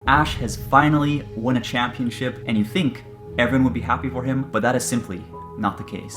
Ash has finally won a championship, and you think everyone would be happy for him, but that is simply not the case.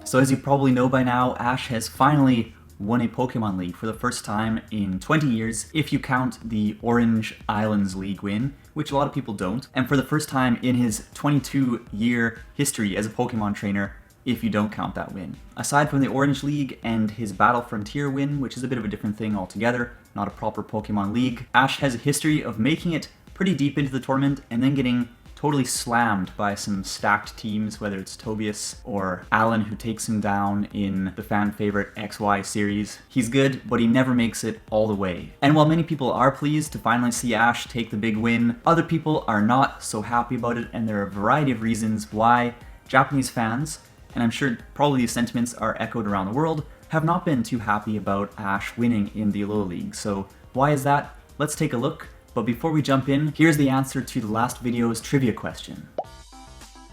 So as you probably know by now, Ash has finally won a Pokémon League for the first time in 20 years, if you count the Orange Islands League win, which a lot of people don't, and for the first time in his 22-year history as a Pokémon trainer, if you don't count that win. Aside from the Orange League and his Battle Frontier win, which is a bit of a different thing altogether, not a proper Pokemon League, Ash has a history of making it pretty deep into the tournament and then getting totally slammed by some stacked teams, whether it's Tobias or Alan, who takes him down in the fan favorite XY series. He's good, but he never makes it all the way. And while many people are pleased to finally see Ash take the big win, other people are not so happy about it, and there are a variety of reasons why Japanese fans, and I'm sure probably these sentiments are echoed around the world, have not been too happy about Ash winning in the Alola League. So why is that? Let's take a look. But before we jump in, here's the answer to the last video's trivia question.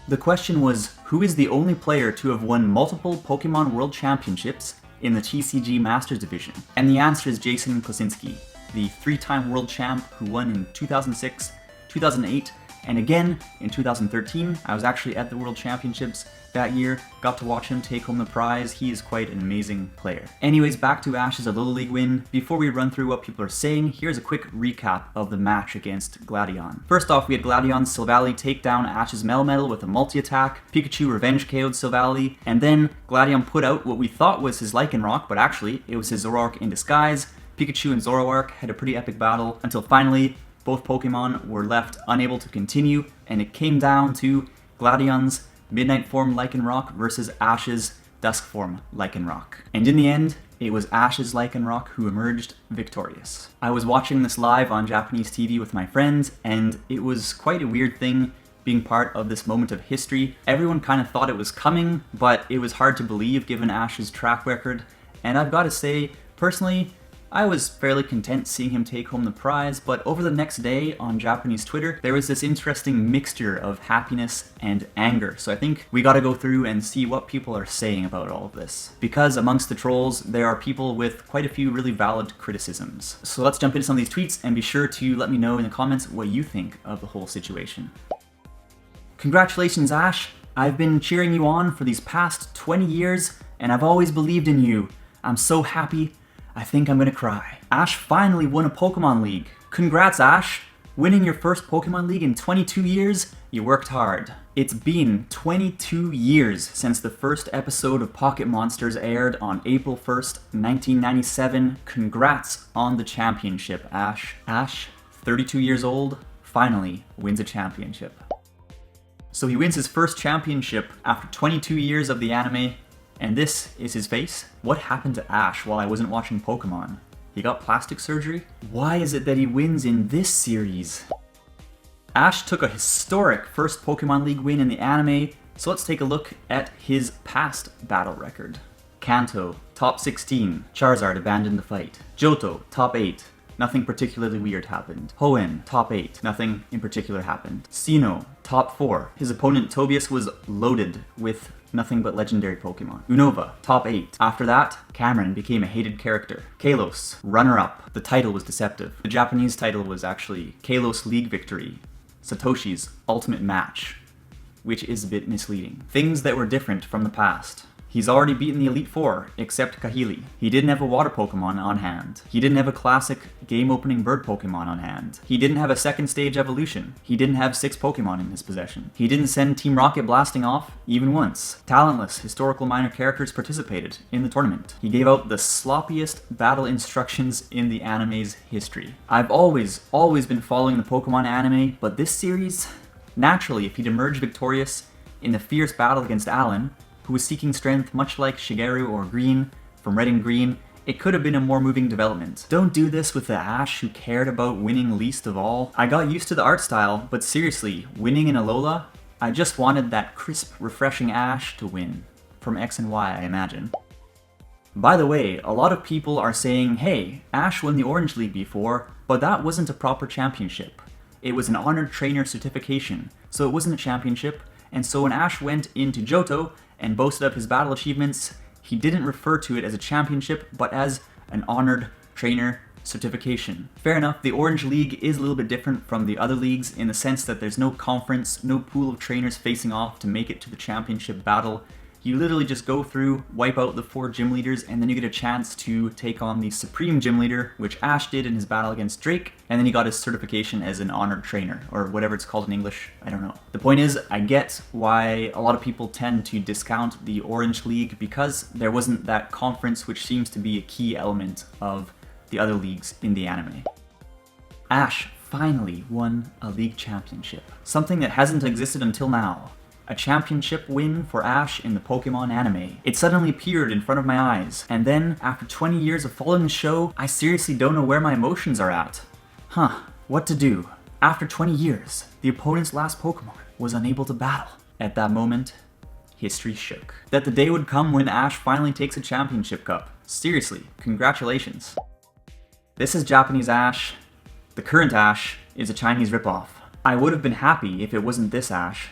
The question was, who is the only player to have won multiple Pokemon World Championships in the TCG Masters Division? And the answer is Jason Klasinski, the 3-time world champ who won in 2006, 2008, and again in 2013. I was actually at the World Championships that year, got to watch him take home the prize. He is quite an amazing player. Anyways, back to Ash's Alola League win. Before we run through what people are saying, here's a quick recap of the match against Gladion. First off, we had Gladion's Silvally take down Ash's Melmetal with a multi-attack, Pikachu revenge KO'd Silvally, and then Gladion put out what we thought was his Lycanroc, but actually it was his Zoroark in disguise. Pikachu and Zoroark had a pretty epic battle until finally both Pokemon were left unable to continue, and it came down to Gladion's Midnight Form Lycanroc versus Ash's Dusk Form Lycanroc. And in the end, it was Ash's Lycanroc who emerged victorious. I was watching this live on Japanese TV with my friends, and it was quite a weird thing being part of this moment of history. Everyone kind of thought it was coming, but it was hard to believe given Ash's track record. And I've got to say, personally, I was fairly content seeing him take home the prize, but over the next day on Japanese Twitter, there was this interesting mixture of happiness and anger. So I think we gotta go through and see what people are saying about all of this. Because amongst the trolls, there are people with quite a few really valid criticisms. So let's jump into some of these tweets and be sure to let me know in the comments what you think of the whole situation. Congratulations, Ash! I've been cheering you on for these past 20 years, and I've always believed in you. I'm so happy. I think I'm gonna cry. Ash finally won a Pokemon League. Congrats, Ash! Winning your first Pokemon League in 22 years? You worked hard. It's been 22 years since the first episode of Pocket Monsters aired on April 1st, 1997. Congrats on the championship, Ash. Ash, 32 years old, finally wins a championship. So he wins his first championship after 22 years of the anime. And this is his face? What happened to Ash while I wasn't watching Pokemon? He got plastic surgery? Why is it that he wins in this series? Ash took a historic first Pokemon League win in the anime, so let's take a look at his past battle record. Kanto, top 16, Charizard abandoned the fight. Johto, top 8, nothing particularly weird happened. Hoenn, top 8, nothing in particular happened. Sinnoh, top 4, his opponent Tobias was loaded with nothing but legendary Pokemon. Unova, top 8. After that, Cameron became a hated character. Kalos, runner-up. The title was deceptive. The Japanese title was actually Kalos League Victory, Satoshi's Ultimate Match, which is a bit misleading. Things that were different from the past. He's already beaten the Elite Four, except Kahili. He didn't have a water Pokemon on hand. He didn't have a classic game-opening bird Pokemon on hand. He didn't have a second stage evolution. He didn't have 6 Pokemon in his possession. He didn't send Team Rocket blasting off even once. Talentless historical minor characters participated in the tournament. He gave out the sloppiest battle instructions in the anime's history. I've always been following the Pokemon anime, but this series, naturally, if he'd emerged victorious in the fierce battle against Alan, who was seeking strength much like Shigeru or Green from Red and Green, it could have been a more moving development. Don't do this with the Ash who cared about winning least of all. I got used to the art style, but seriously, winning in Alola? I just wanted that crisp, refreshing Ash to win. From X and Y, I imagine. By the way, a lot of people are saying, hey, Ash won the Orange League before, but that wasn't a proper championship. It was an honored trainer certification, so it wasn't a championship, and so when Ash went into Johto and boasted of his battle achievements, he didn't refer to it as a championship, but as an honored trainer certification. Fair enough, the Orange League is a little bit different from the other leagues in the sense that there's no conference, no pool of trainers facing off to make it to the championship battle. You literally just go through, wipe out the 4 gym leaders, and then you get a chance to take on the Supreme Gym Leader, which Ash did in his battle against Drake, and then he got his certification as an honored trainer, or whatever it's called in English, I don't know. The point is, I get why a lot of people tend to discount the Orange League because there wasn't that conference, which seems to be a key element of the other leagues in the anime. Ash finally won a league championship, something that hasn't existed until now. A championship win for Ash in the Pokémon anime. It suddenly appeared in front of my eyes, and then, after 20 years of following the show, I seriously don't know where my emotions are at. What to do? After 20 years, the opponent's last Pokémon was unable to battle. At that moment, history shook. That the day would come when Ash finally takes a championship cup. Seriously, congratulations. This is Japanese Ash. The current Ash is a Chinese ripoff. I would have been happy if it wasn't this Ash.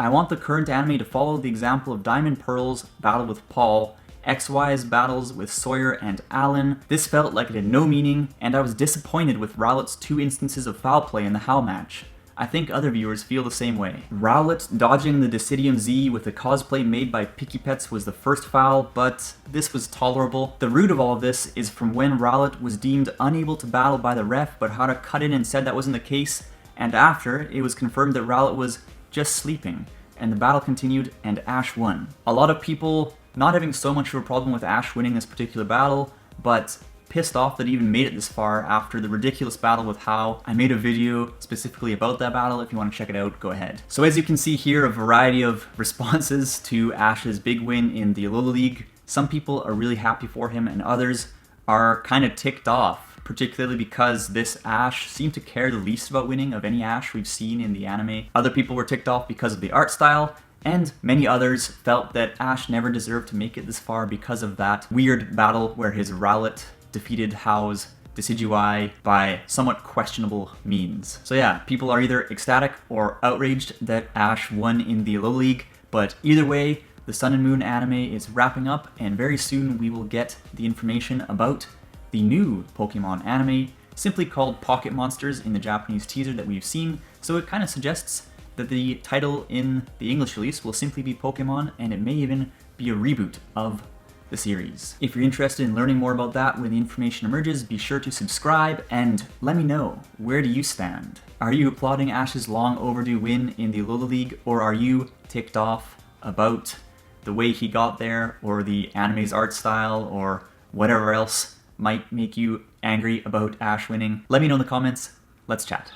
I want the current anime to follow the example of Diamond Pearl's battle with Paul, XY's battles with Sawyer and Alan. This felt like it had no meaning, and I was disappointed with Rowlet's 2 instances of foul play in the Howl match. I think other viewers feel the same way. Rowlet dodging the Decidium Z with a cosplay made by Picky Pets was the first foul, but this was tolerable. The root of all of this is from when Rowlet was deemed unable to battle by the ref, but Hara cut in and said that wasn't the case, and after, it was confirmed that Rowlet was just sleeping, and the battle continued, and Ash won. A lot of people not having so much of a problem with Ash winning this particular battle, but pissed off that he even made it this far after the ridiculous battle with How. I made a video specifically about that battle. If you want to check it out, go ahead. So as you can see here, a variety of responses to Ash's big win in the Alola League. Some people are really happy for him, and others are kind of ticked off, particularly because this Ash seemed to care the least about winning of any Ash we've seen in the anime. Other people were ticked off because of the art style, and many others felt that Ash never deserved to make it this far because of that weird battle where his Rowlet defeated How's Decidueye by somewhat questionable means. So yeah, people are either ecstatic or outraged that Ash won in the Alola League, but either way, the Sun and Moon anime is wrapping up, and very soon we will get the information about the new Pokemon anime, simply called Pocket Monsters in the Japanese teaser that we've seen, so it kind of suggests that the title in the English release will simply be Pokemon, and it may even be a reboot of the series. If you're interested in learning more about that when the information emerges, be sure to subscribe and let me know, where do you stand? Are you applauding Ash's long overdue win in the Alola League, or are you ticked off about the way he got there, or the anime's art style, or whatever else might make you angry about Ash winning? Let me know in the comments. Let's chat.